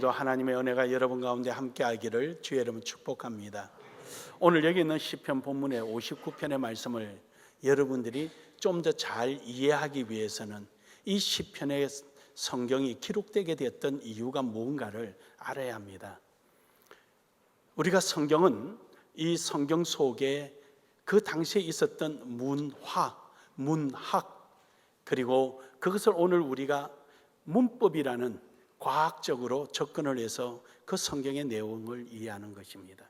오늘도 하나님의 은혜가 여러분 가운데 함께하기를 주의 이름으로 축복합니다. 오늘 여기 있는 시편 본문의 59편의 말씀을 여러분들이 좀 더 잘 이해하기 위해서는 이 시편의 성경이 기록되게 되었던 이유가 무언가를 알아야 합니다. 우리가 성경은 이 성경 속에 그 당시에 있었던 문화, 문학, 그리고 그것을 오늘 우리가 문법이라는 과학적으로 접근을 해서 그 성경의 내용을 이해하는 것입니다.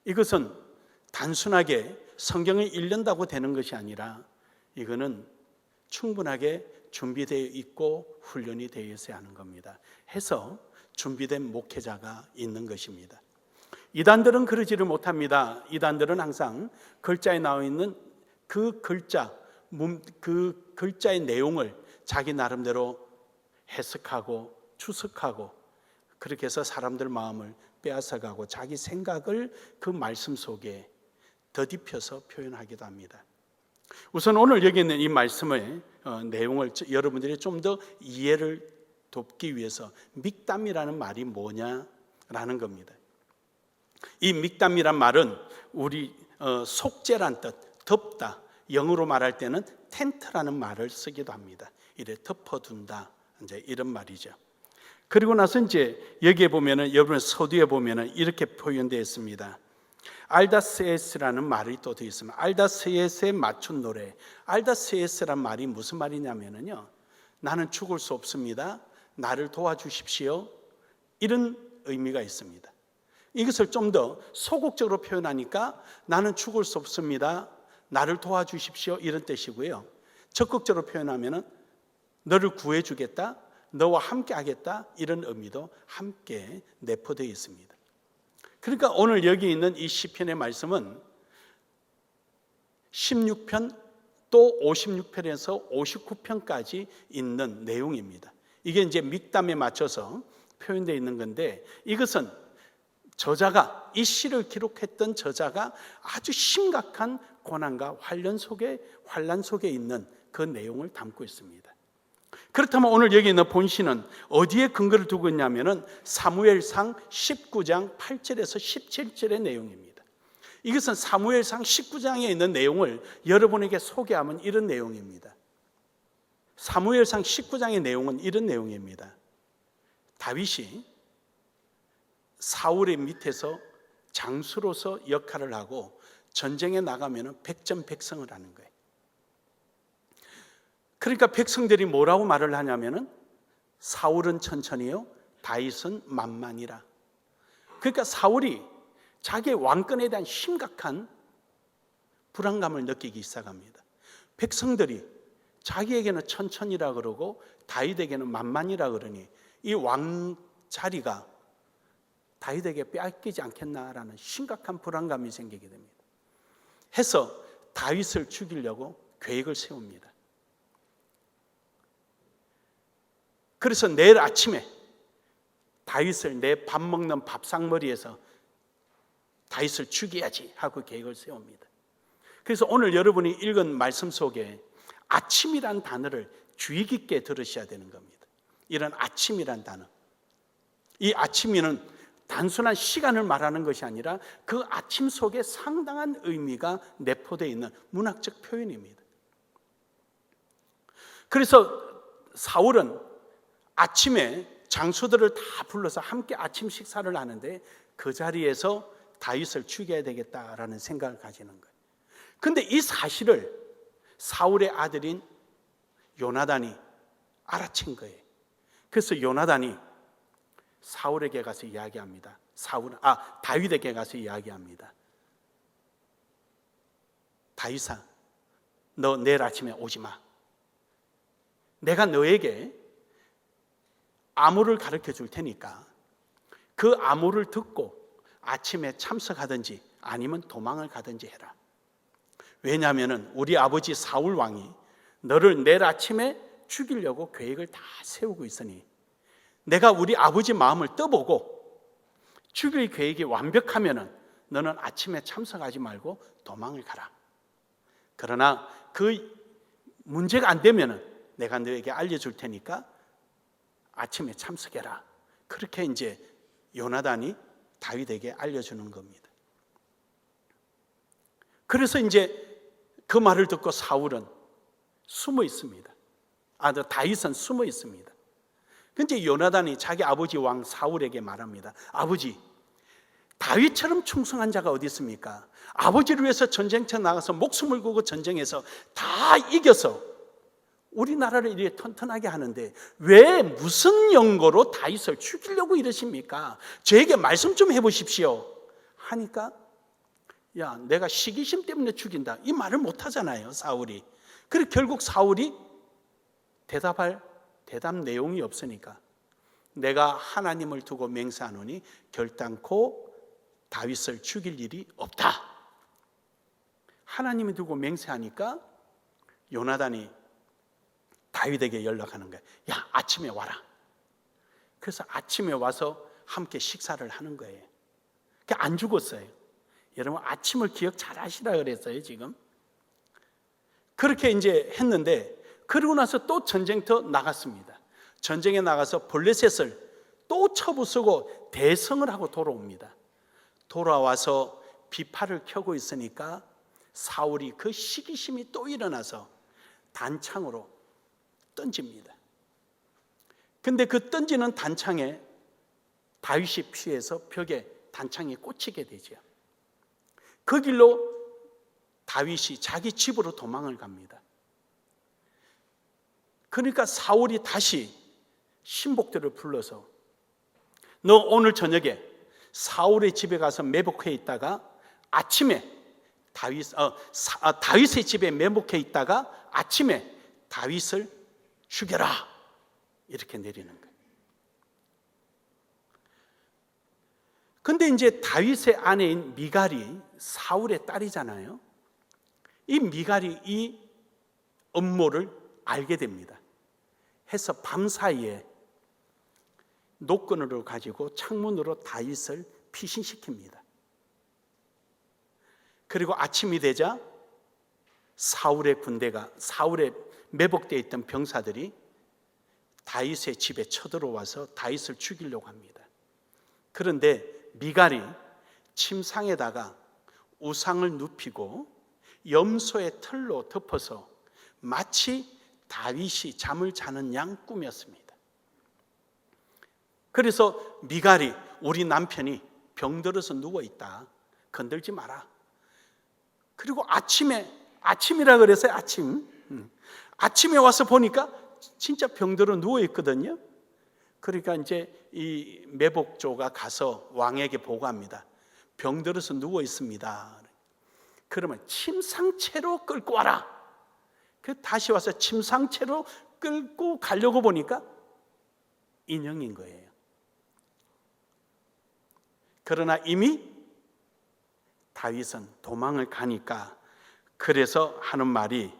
이것은 단순하게 성경을 읽는다고 되는 것이 아니라 이거는 충분하게 준비되어 있고 훈련이 되어 있어야 하는 겁니다. 해서 준비된 목회자가 있는 것입니다. 이단들은 그러지를 못합니다. 이단들은 항상 글자에 나와 있는 그 글자의 내용을 자기 나름대로 해석하고 추석하고 그렇게 해서 사람들 마음을 빼앗아가고 자기 생각을 그 말씀 속에 더딥혀서 표현하기도 합니다. 우선 오늘 여기 있는 이 말씀의 내용을 여러분들이 좀 더 이해를 돕기 위해서 믹담이라는 말이 뭐냐라는 겁니다. 이 믹담이란 말은 우리 속죄란 뜻, 덮다, 영어로 말할 때는 텐트라는 말을 쓰기도 합니다. 이래 덮어둔다, 이제 이런 말이죠. 그리고 나서 이제 여기에 보면은 여러분 서두에 보면은 이렇게 표현되어 있습니다. 알다세스라는 말이 또 되어 있습니다. 알다세스에 맞춘 노래. 알다세스란 말이 무슨 말이냐면요, 나는 죽을 수 없습니다. 나를 도와주십시오. 이런 의미가 있습니다. 이것을 좀 더 소극적으로 표현하니까 나는 죽을 수 없습니다. 나를 도와주십시오. 이런 뜻이고요. 적극적으로 표현하면은 너를 구해주겠다, 너와 함께 하겠다, 이런 의미도 함께 내포되어 있습니다. 그러니까 오늘 여기 있는 이 시편의 말씀은 16편 또 56편에서 59편까지 있는 내용입니다. 이게 이제 믹담에 맞춰서 표현되어 있는 건데, 이것은 저자가, 이 시를 기록했던 저자가 아주 심각한 고난과 환란 속에 있는 그 내용을 담고 있습니다. 그렇다면 오늘 여기 있는 본시는 어디에 근거를 두고 있냐면은 사무엘상 19장 8절에서 17절의 내용입니다. 이것은 사무엘상 19장에 있는 내용을 여러분에게 소개하면 이런 내용입니다. 사무엘상 19장의 내용은 이런 내용입니다. 다윗이 사울의 밑에서 장수로서 역할을 하고 전쟁에 나가면은 백전백승을 하는 거예요. 그러니까 백성들이 뭐라고 말을 하냐면은 사울은 천천히요, 다윗은 만만이라. 그러니까 사울이 자기의 왕권에 대한 심각한 불안감을 느끼기 시작합니다. 백성들이 자기에게는 천천히라 그러고 다윗에게는 만만이라 그러니 이 왕 자리가 다윗에게 빼앗기지 않겠나라는 심각한 불안감이 생기게 됩니다. 해서 다윗을 죽이려고 계획을 세웁니다. 그래서 내일 아침에 다윗을 내 밥 먹는 밥상머리에서 다윗을 죽여야지 하고 계획을 세웁니다. 그래서 오늘 여러분이 읽은 말씀 속에 아침이란 단어를 주의 깊게 들으셔야 되는 겁니다. 이런 아침이란 단어, 이 아침이는 단순한 시간을 말하는 것이 아니라 그 아침 속에 상당한 의미가 내포되어 있는 문학적 표현입니다. 그래서 사울은 아침에 장수들을 다 불러서 함께 아침 식사를 하는데 그 자리에서 다윗을 죽여야 되겠다라는 생각을 가지는 거예요. 그런데 이 사실을 사울의 아들인 요나단이 알아챈 거예요. 그래서 요나단이 사울에게 가서 이야기합니다. 다윗에게 가서 이야기합니다. 다윗아, 너 내일 아침에 오지 마. 내가 너에게 암호를 가르쳐 줄 테니까 그 암호를 듣고 아침에 참석하든지 아니면 도망을 가든지 해라. 왜냐하면 우리 아버지 사울 왕이 너를 내일 아침에 죽이려고 계획을 다 세우고 있으니 내가 우리 아버지 마음을 떠보고 죽일 계획이 완벽하면 너는 아침에 참석하지 말고 도망을 가라. 그러나 그 문제가 안 되면 내가 너에게 알려줄 테니까 아침에 참석해라. 그렇게 이제 요나단이 다윗에게 알려주는 겁니다. 그래서 이제 그 말을 듣고 사울은 숨어 있습니다. 다윗은 숨어 있습니다. 근데 요나단이 자기 아버지 왕 사울에게 말합니다. 아버지, 다윗처럼 충성한 자가 어디 있습니까? 아버지를 위해서 전쟁터 나가서 목숨을 걸고 전쟁해서 다 이겨서 우리나라를 이렇게 튼튼하게 하는데 왜 무슨 연고로 다윗을 죽이려고 이러십니까? 저에게 말씀 좀 해보십시오 하니까, 야, 내가 시기심 때문에 죽인다, 이 말을 못하잖아요, 사울이. 그리고 결국 사울이 대답 내용이 없으니까, 내가 하나님을 두고 맹세하노니 결단코 다윗을 죽일 일이 없다. 하나님을 두고 맹세하니까 요나단이 다윗에게 연락하는 거예요. 야, 아침에 와라. 그래서 아침에 와서 함께 식사를 하는 거예요. 안 죽었어요. 여러분, 아침을 기억 잘 하시라 그랬어요, 지금. 그렇게 이제 했는데, 그러고 나서 또 전쟁터 나갔습니다. 전쟁에 나가서 블레셋을 또 쳐부수고 대성을 하고 돌아옵니다. 돌아와서 비파를 켜고 있으니까 사울이 그 시기심이 또 일어나서 단창으로 던집니다. 근데 그 던지는 단창에 다윗이 피해서 벽에 단창이 꽂히게 되죠. 그 길로 다윗이 자기 집으로 도망을 갑니다. 그러니까 사울이 다시 신복들을 불러서, 너 오늘 저녁에 사울의 집에 가서 매복해 있다가 아침에 다윗의 집에 매복해 있다가 아침에 다윗을 죽여라, 이렇게 내리는 거예요. 근데 이제 다윗의 아내인 미갈이 사울의 딸이잖아요. 이 미갈이 이 음모를 알게 됩니다. 해서 밤사이에 노끈으로 가지고 창문으로 다윗을 피신시킵니다. 그리고 아침이 되자 사울의 매복되어 있던 병사들이 다윗의 집에 쳐들어와서 다윗을 죽이려고 합니다. 그런데 미갈이 침상에다가 우상을 눕히고 염소의 털로 덮어서 마치 다윗이 잠을 자는 양 꾸몄습니다. 그래서 미갈이, 우리 남편이 병들어서 누워있다, 건들지 마라. 그리고 아침이라 그래서요, 아침에 와서 보니까 진짜 병들어 누워있거든요. 그러니까 이제 이 매복조가 가서 왕에게 보고합니다. 병들어서 누워있습니다. 그러면 침상채로 끌고 와라. 다시 와서 침상채로 끌고 가려고 보니까 인형인 거예요. 그러나 이미 다윗은 도망을 가니까, 그래서 하는 말이,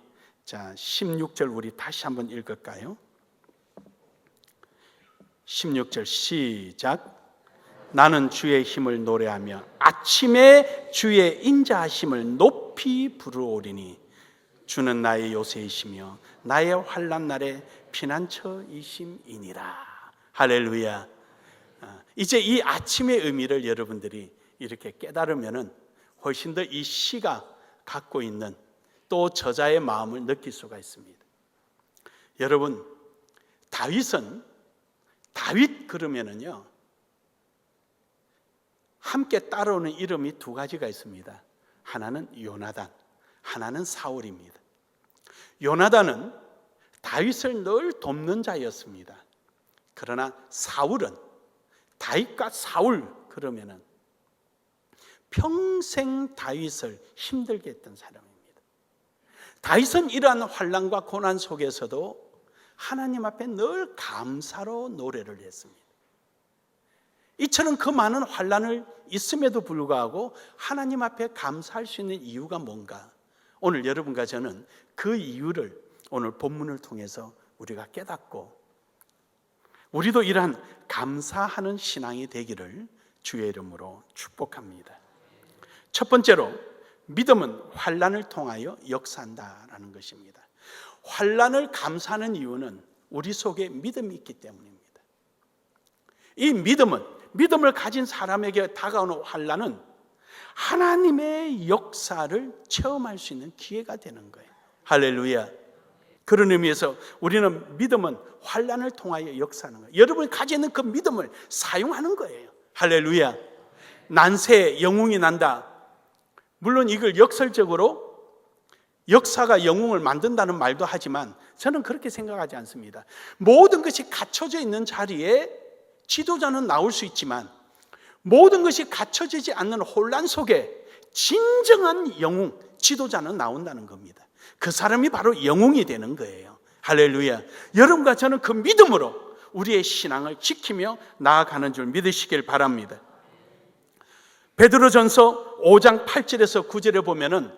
자, 16절 우리 다시 한번 읽을까요? 16절 시작. 나는 주의 힘을 노래하며 아침에 주의 인자하심을 높이 부르오리니 주는 나의 요새이시며 나의 환난 날의 피난처이심이니라. 할렐루야. 이제 이 아침의 의미를 여러분들이 이렇게 깨달으면은 훨씬 더 이 시가 갖고 있는 또 저자의 마음을 느낄 수가 있습니다. 여러분, 다윗 그러면은요, 함께 따라오는 이름이 두 가지가 있습니다. 하나는 요나단, 하나는 사울입니다. 요나단은 다윗을 늘 돕는 자였습니다. 그러나 사울은, 다윗과 사울 그러면은 평생 다윗을 힘들게 했던 사람입니다. 다윗은 이러한 환난과 고난 속에서도 하나님 앞에 늘 감사로 노래를 했습니다. 이처럼 그 많은 환난을 있음에도 불구하고 하나님 앞에 감사할 수 있는 이유가 뭔가? 오늘 여러분과 저는 그 이유를 오늘 본문을 통해서 우리가 깨닫고 우리도 이러한 감사하는 신앙이 되기를 주의 이름으로 축복합니다. 첫 번째로, 믿음은 환난을 통하여 역사한다라는 것입니다. 환난을 감사하는 이유는 우리 속에 믿음이 있기 때문입니다. 이 믿음을 가진 사람에게 다가오는 환난은 하나님의 역사를 체험할 수 있는 기회가 되는 거예요. 할렐루야. 그런 의미에서 우리는 믿음은 환난을 통하여 역사하는 거예요. 여러분이 가지고 있는 그 믿음을 사용하는 거예요. 할렐루야. 난세에 영웅이 난다. 물론 이걸 역설적으로 역사가 영웅을 만든다는 말도 하지만 저는 그렇게 생각하지 않습니다. 모든 것이 갖춰져 있는 자리에 지도자는 나올 수 있지만 모든 것이 갖춰지지 않는 혼란 속에 진정한 영웅, 지도자는 나온다는 겁니다. 그 사람이 바로 영웅이 되는 거예요. 할렐루야. 여러분과 저는 그 믿음으로 우리의 신앙을 지키며 나아가는 줄 믿으시길 바랍니다. 베드로전서 5장 8절에서 9절에 보면은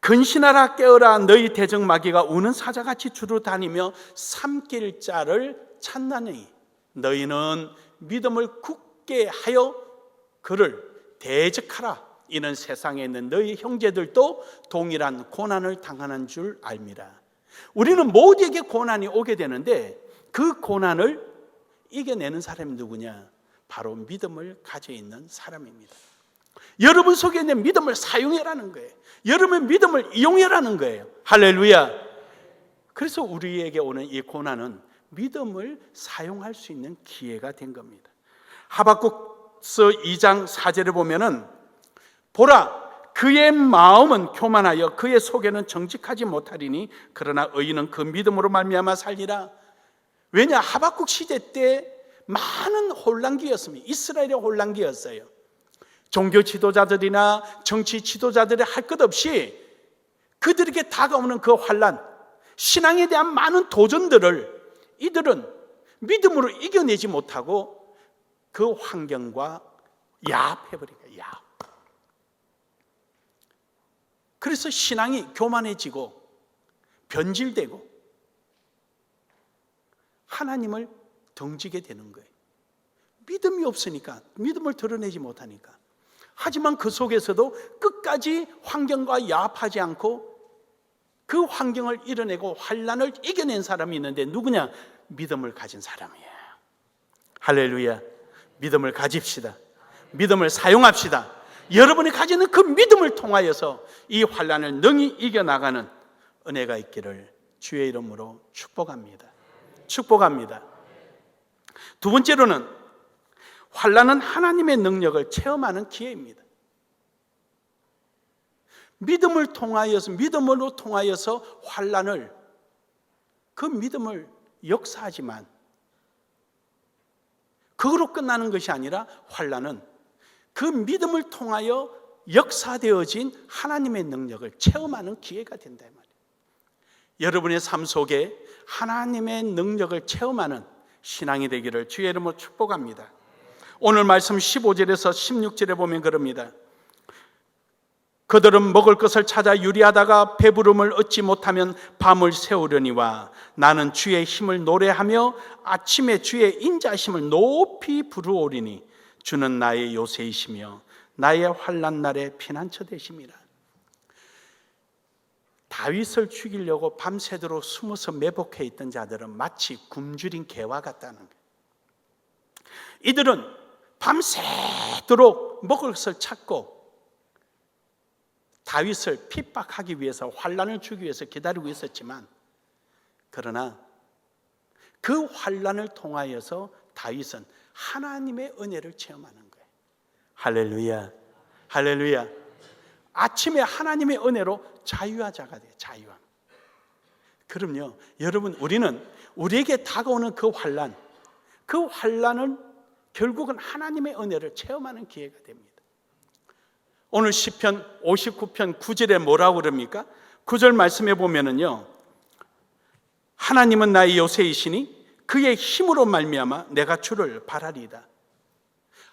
근신하라 깨어라 너희 대적마귀가 우는 사자같이 주로 다니며 삼킬 자를 찾나니 너희는 믿음을 굳게 하여 그를 대적하라. 이는 세상에 있는 너희 형제들도 동일한 고난을 당하는 줄 알미라. 우리는 모두에게 고난이 오게 되는데 그 고난을 이겨내는 사람이 누구냐? 바로 믿음을 가지고 있는 사람입니다. 여러분 속에 있는 믿음을 사용해라는 거예요. 여러분의 믿음을 이용해라는 거예요. 할렐루야. 그래서 우리에게 오는 이 고난은 믿음을 사용할 수 있는 기회가 된 겁니다. 하박국서 2장 4절에 보면은 보라 그의 마음은 교만하여 그의 속에는 정직하지 못하리니 그러나 의인은 그 믿음으로 말미암아 살리라. 왜냐? 하박국 시대 때 많은 혼란기였습니다. 이스라엘의 혼란기였어요. 종교 지도자들이나 정치 지도자들이 할 것 없이 그들에게 다가오는 그 환란, 신앙에 대한 많은 도전들을 이들은 믿음으로 이겨내지 못하고 그 환경과 야합해버린 거예요. 야합. 그래서 신앙이 교만해지고 변질되고 하나님을 등지게 되는 거예요. 믿음이 없으니까, 믿음을 드러내지 못하니까. 하지만 그 속에서도 끝까지 환경과 야합하지 않고 그 환경을 이겨내고 환난을 이겨낸 사람이 있는데 누구냐? 믿음을 가진 사람이에요. 할렐루야. 믿음을 가집시다. 믿음을 사용합시다. 여러분이 가지는 그 믿음을 통하여서 이 환난을 능히 이겨나가는 은혜가 있기를 주의 이름으로 축복합니다. 축복합니다. 두 번째로는 환난은 하나님의 능력을 체험하는 기회입니다. 믿음으로 통하여서 환난을, 그 믿음을 역사하지만 그거로 끝나는 것이 아니라 환난은 그 믿음을 통하여 역사되어진 하나님의 능력을 체험하는 기회가 된다 이 말이에요. 여러분의 삶 속에 하나님의 능력을 체험하는 신앙이 되기를 주의 이름으로 축복합니다. 오늘 말씀 15절에서 16절에 보면 그럽니다. 그들은 먹을 것을 찾아 유리하다가 배부름을 얻지 못하면 밤을 새우려니와 나는 주의 힘을 노래하며 아침에 주의 인자심을 높이 부르오리니 주는 나의 요새이시며 나의 환난 날에 피난처 되심이라. 다윗을 죽이려고 밤새도록 숨어서 매복해 있던 자들은 마치 굶주린 개와 같다는 거예요. 이들은 밤새도록 먹을 것을 찾고 다윗을 핍박하기 위해서, 환난을 주기 위해서 기다리고 있었지만, 그러나 그 환난을 통하여서 다윗은 하나님의 은혜를 체험하는 거예요. 할렐루야. 할렐루야. 아침에 하나님의 은혜로 자유한 자가 돼요. 자유함. 그럼요, 여러분, 우리는 우리에게 다가오는 그 환난은 결국은 하나님의 은혜를 체험하는 기회가 됩니다. 오늘 시편 59편 9절에 뭐라고 그럽니까? 9절 말씀에 보면은요, 하나님은 나의 요새이시니 그의 힘으로 말미암아 내가 주를 바라리이다.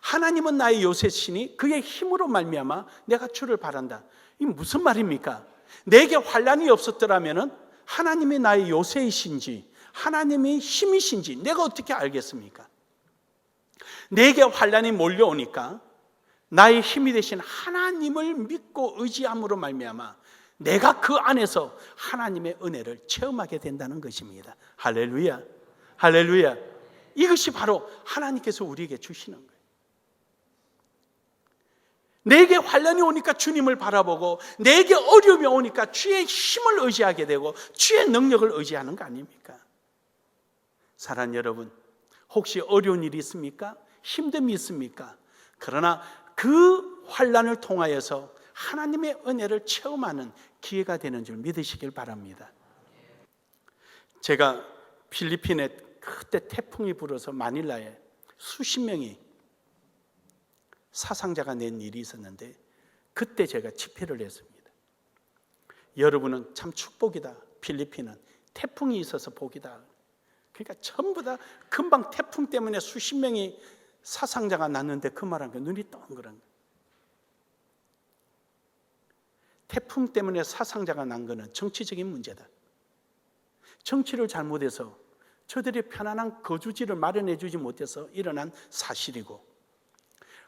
하나님은 나의 요새시니 그의 힘으로 말미암아 내가 주를 바란다. 이게 무슨 말입니까? 내게 환난이 없었더라면은 하나님이 나의 요새이신지 하나님이 힘이신지 내가 어떻게 알겠습니까? 내게 환난이 몰려오니까 나의 힘이 되신 하나님을 믿고 의지함으로 말미암아 내가 그 안에서 하나님의 은혜를 체험하게 된다는 것입니다. 할렐루야. 할렐루야. 이것이 바로 하나님께서 우리에게 주시는 거예요. 내게 환난이 오니까 주님을 바라보고, 내게 어려움이 오니까 주의 힘을 의지하게 되고 주의 능력을 의지하는 거 아닙니까? 사랑하는 여러분, 혹시 어려운 일이 있습니까? 힘듦이 있습니까? 그러나 그 환난을 통하여서 하나님의 은혜를 체험하는 기회가 되는 줄 믿으시길 바랍니다. 제가 필리핀에 그때 태풍이 불어서 마닐라에 수십 명이 사상자가 낸 일이 있었는데, 그때 제가 집회를 했습니다. 여러분은 참 축복이다. 필리핀은 태풍이 있어서 복이다. 그러니까 전부 다 금방 태풍 때문에 수십 명이 사상자가 났는데 그 말한 게 눈이 동그란 거예요. 태풍 때문에 사상자가 난 것은 정치적인 문제다. 정치를 잘못해서 저들이 편안한 거주지를 마련해 주지 못해서 일어난 사실이고,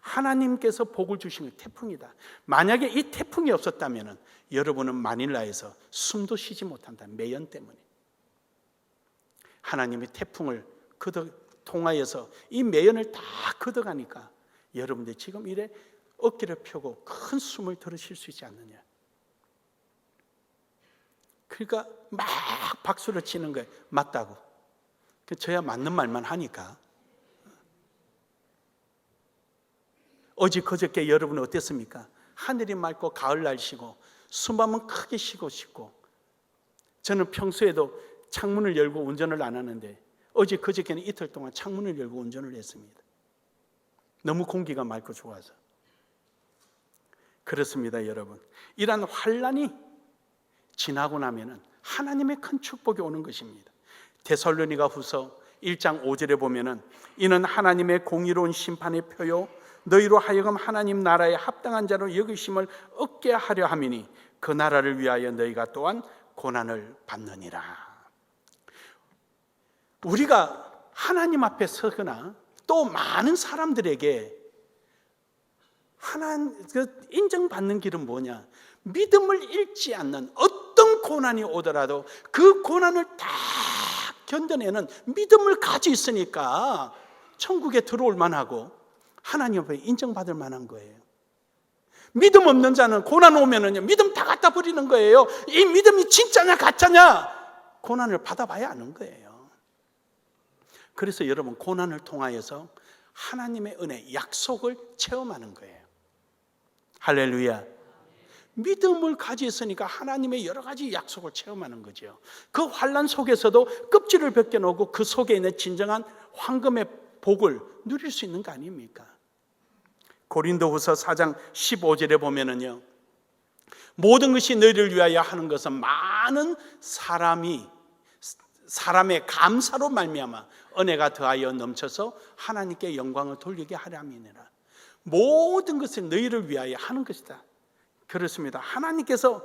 하나님께서 복을 주신 건 태풍이다. 만약에 이 태풍이 없었다면 여러분은 마닐라에서 숨도 쉬지 못한다. 매연 때문에. 하나님이 태풍을 통하여서 이 매연을 다 걷어가니까 여러분들 지금 이래 어깨를 펴고 큰 숨을 들으실 수 있지 않느냐. 그러니까 막 박수를 치는 거예요. 맞다고. 저야 맞는 말만 하니까. 어제 그저께 여러분은 어땠습니까? 하늘이 맑고 가을 날씨고 숨하면 크게 쉬고 싶고, 저는 평소에도 창문을 열고 운전을 안 하는데 어제 그저께는 이틀 동안 창문을 열고 운전을 했습니다. 너무 공기가 맑고 좋아서. 그렇습니다, 여러분. 이런 환난이 지나고 나면은 하나님의 큰 축복이 오는 것입니다. 데살로니가 후서 1장 5절에 보면은 이는 하나님의 공의로운 심판의 표요 너희로 하여금 하나님 나라에 합당한 자로 여기심을 얻게 하려 함이니 그 나라를 위하여 너희가 또한 고난을 받느니라. 우리가 하나님 앞에 서거나 또 많은 사람들에게 인정받는 길은 뭐냐? 믿음을 잃지 않는, 어떤 고난이 오더라도 그 고난을 다 견뎌내는 믿음을 가지고 있으니까 천국에 들어올 만하고 하나님 앞에 인정받을 만한 거예요. 믿음 없는 자는 고난 오면은 믿음 다 갖다 버리는 거예요. 이 믿음이 진짜냐 가짜냐 고난을 받아봐야 아는 거예요. 그래서 여러분, 고난을 통하여서 하나님의 은혜, 약속을 체험하는 거예요. 할렐루야. 믿음을 가지고 있으니까 하나님의 여러 가지 약속을 체험하는 거죠. 그 환난 속에서도 껍질을 벗겨놓고 그 속에 있는 진정한 황금의 복을 누릴 수 있는 거 아닙니까? 고린도후서 4장 15절에 보면은요, 모든 것이 너희를 위하여 하는 것은 많은 사람의 감사로 말미암아 은혜가 더하여 넘쳐서 하나님께 영광을 돌리게 하려 함이니라. 모든 것을 너희를 위하여 하는 것이다. 그렇습니다. 하나님께서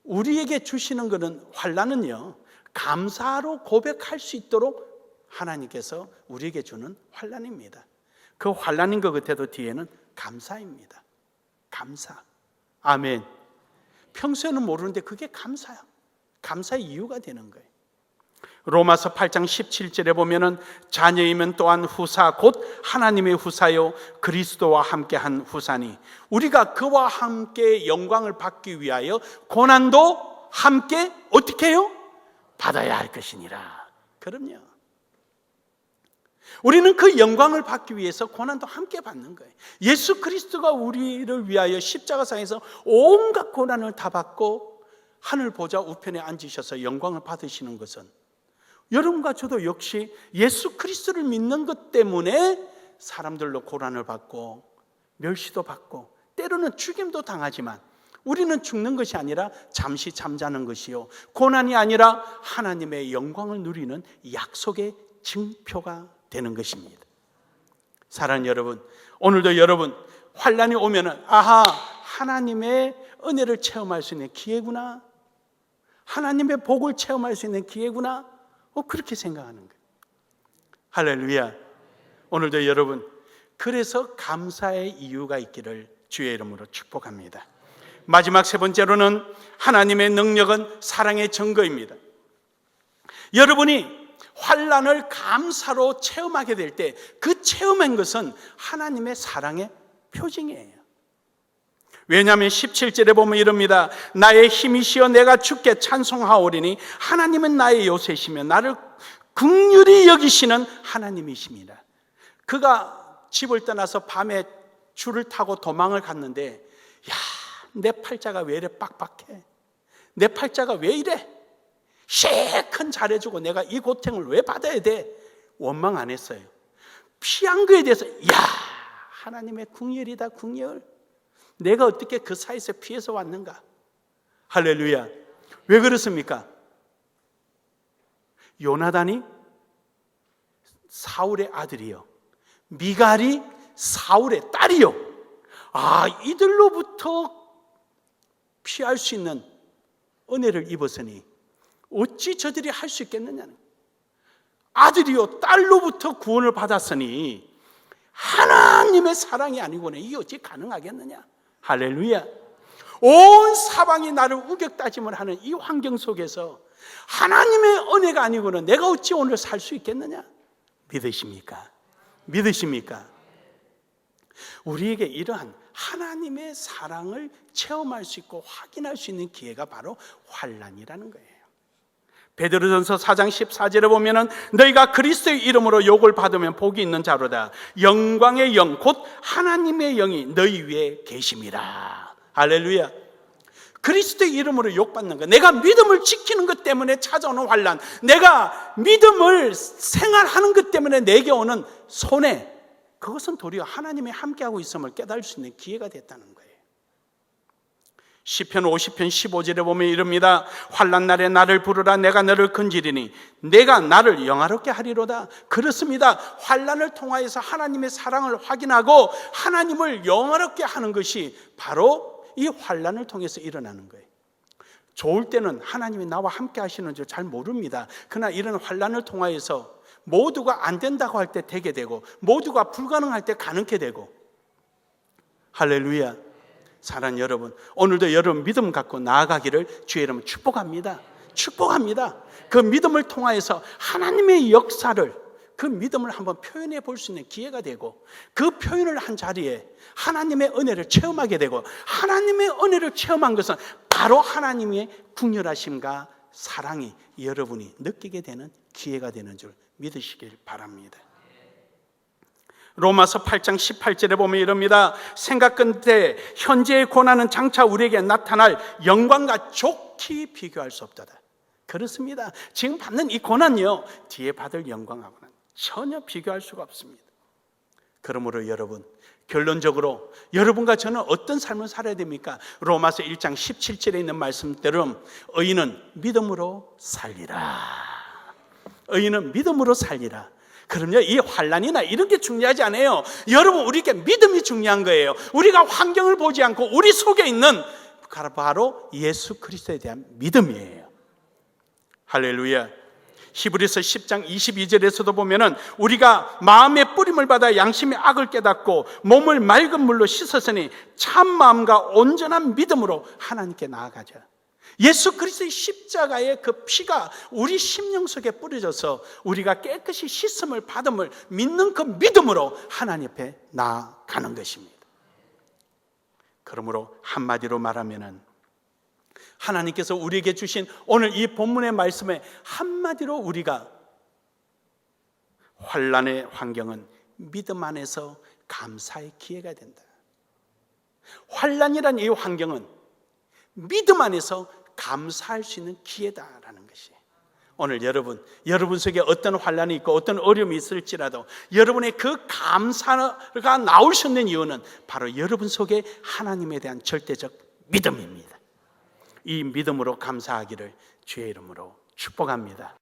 우리에게 주시는 것은, 환난은요, 감사로 고백할 수 있도록 하나님께서 우리에게 주는 환난입니다. 그 환난인 것 같아도 뒤에는 감사입니다. 감사. 아멘. 평소에는 모르는데 그게 감사야. 감사의 이유가 되는 거예요. 로마서 8장 17절에 보면은 자녀이면 또한 후사 곧 하나님의 후사요 그리스도와 함께한 후사니 우리가 그와 함께 영광을 받기 위하여 고난도 함께 어떻게 해요? 받아야 할 것이니라. 그럼요. 우리는 그 영광을 받기 위해서 고난도 함께 받는 거예요. 예수 그리스도가 우리를 위하여 십자가상에서 온갖 고난을 다 받고 하늘 보좌 우편에 앉으셔서 영광을 받으시는 것은, 여러분과 저도 역시 예수 그리스도를 믿는 것 때문에 사람들로 고난을 받고 멸시도 받고 때로는 죽임도 당하지만 우리는 죽는 것이 아니라 잠시 잠자는 것이요, 고난이 아니라 하나님의 영광을 누리는 약속의 증표가 되는 것입니다. 사랑하는 여러분, 오늘도 여러분 환난이 오면은 아하, 하나님의 은혜를 체험할 수 있는 기회구나, 하나님의 복을 체험할 수 있는 기회구나, 그렇게 생각하는 거예요. 할렐루야. 오늘도 여러분, 그래서 감사의 이유가 있기를 주의 이름으로 축복합니다. 마지막 세 번째로는 하나님의 능력은 사랑의 증거입니다. 여러분이 환난을 감사로 체험하게 될 때 그 체험한 것은 하나님의 사랑의 표징이에요. 왜냐하면 17절에 보면 이럽니다. 나의 힘이시여 내가 주께 찬송하오리니 하나님은 나의 요새시며 나를 긍휼히 여기시는 하나님이십니다. 그가 집을 떠나서 밤에 줄을 타고 도망을 갔는데, 야, 내 팔자가 왜 이래 빡빡해? 내 팔자가 왜 이래? 실컷 잘해주고 내가 이 고통을 왜 받아야 돼? 원망 안 했어요. 피한 거에 대해서, 야, 하나님의 긍휼이다, 긍휼. 내가 어떻게 그 사이에서 피해서 왔는가? 할렐루야. 왜 그렇습니까? 요나단이 사울의 아들이요, 미갈이 사울의 딸이요. 이들로부터 피할 수 있는 은혜를 입었으니 어찌 저들이 할 수 있겠느냐는, 아들이요 딸로부터 구원을 받았으니 하나님의 사랑이 아니고는 이게 어찌 가능하겠느냐. 할렐루야. 온 사방이 나를 우격다짐을 하는 이 환경 속에서 하나님의 은혜가 아니고는 내가 어찌 오늘 살 수 있겠느냐. 믿으십니까? 믿으십니까? 우리에게 이러한 하나님의 사랑을 체험할 수 있고 확인할 수 있는 기회가 바로 환난이라는 거예요. 베드로전서 4장 14절에 보면은 너희가 그리스도의 이름으로 욕을 받으면 복이 있는 자로다. 영광의 영 곧 하나님의 영이 너희 위에 계심이라. 할렐루야. 그리스도의 이름으로 욕받는 것, 내가 믿음을 지키는 것 때문에 찾아오는 환난, 내가 믿음을 생활하는 것 때문에 내게 오는 손해, 그것은 도리어 하나님이 함께하고 있음을 깨달을 수 있는 기회가 됐다는 거예요. 시편 50편 15절에 보면 이릅니다. 환난 날에 나를 부르라. 내가 너를 건지리니 내가 나를 영화롭게 하리로다. 그렇습니다. 환난을 통하여서 하나님의 사랑을 확인하고 하나님을 영화롭게 하는 것이 바로 이 환난을 통해서 일어나는 거예요. 좋을 때는 하나님이 나와 함께 하시는 줄 잘 모릅니다. 그러나 이런 환난을 통하여서 모두가 안 된다고 할 때 되게 되고, 모두가 불가능할 때 가능케 되고. 할렐루야. 사랑하는 여러분, 오늘도 여러분 믿음 갖고 나아가기를 주의 이름으로 축복합니다. 축복합니다. 그 믿음을 통하여서 하나님의 역사를, 그 믿음을 한번 표현해 볼 수 있는 기회가 되고, 그 표현을 한 자리에 하나님의 은혜를 체험하게 되고, 하나님의 은혜를 체험한 것은 바로 하나님의 긍휼하심과 사랑이 여러분이 느끼게 되는 기회가 되는 줄 믿으시길 바랍니다. 로마서 8장 18절에 보면 이럽니다. 생각 끝에 현재의 고난은 장차 우리에게 나타날 영광과 좋게 비교할 수 없도다. 그렇습니다. 지금 받는 이 고난이요, 뒤에 받을 영광하고는 전혀 비교할 수가 없습니다. 그러므로 여러분, 결론적으로 여러분과 저는 어떤 삶을 살아야 됩니까? 로마서 1장 17절에 있는 말씀대로 의인은 믿음으로 살리라. 의인은 믿음으로 살리라. 그럼요, 이 환난이나 이런 게 중요하지 않아요. 여러분, 우리에게 믿음이 중요한 거예요. 우리가 환경을 보지 않고 우리 속에 있는 바로 예수 그리스도에 대한 믿음이에요. 할렐루야. 히브리서 10장 22절에서도 보면은 우리가 마음의 뿌림을 받아 양심의 악을 깨닫고 몸을 맑은 물로 씻었으니 참 마음과 온전한 믿음으로 하나님께 나아가자. 예수 그리스도의 십자가의 그 피가 우리 심령 속에 뿌려져서 우리가 깨끗이 씻음을 받음을 믿는 그 믿음으로 하나님 앞에 나아가는 것입니다. 그러므로 한마디로 말하면은 하나님께서 우리에게 주신 오늘 이 본문의 말씀에 한마디로 우리가 환난의 환경은 믿음 안에서 감사의 기회가 된다. 환난이란 이 환경은 믿음 안에서 감사할 수 있는 기회다라는 것이, 오늘 여러분 속에 어떤 환난이 있고 어떤 어려움이 있을지라도 여러분의 그 감사가 나올 수 있는 이유는 바로 여러분 속에 하나님에 대한 절대적 믿음입니다. 이 믿음으로 감사하기를 주의 이름으로 축복합니다.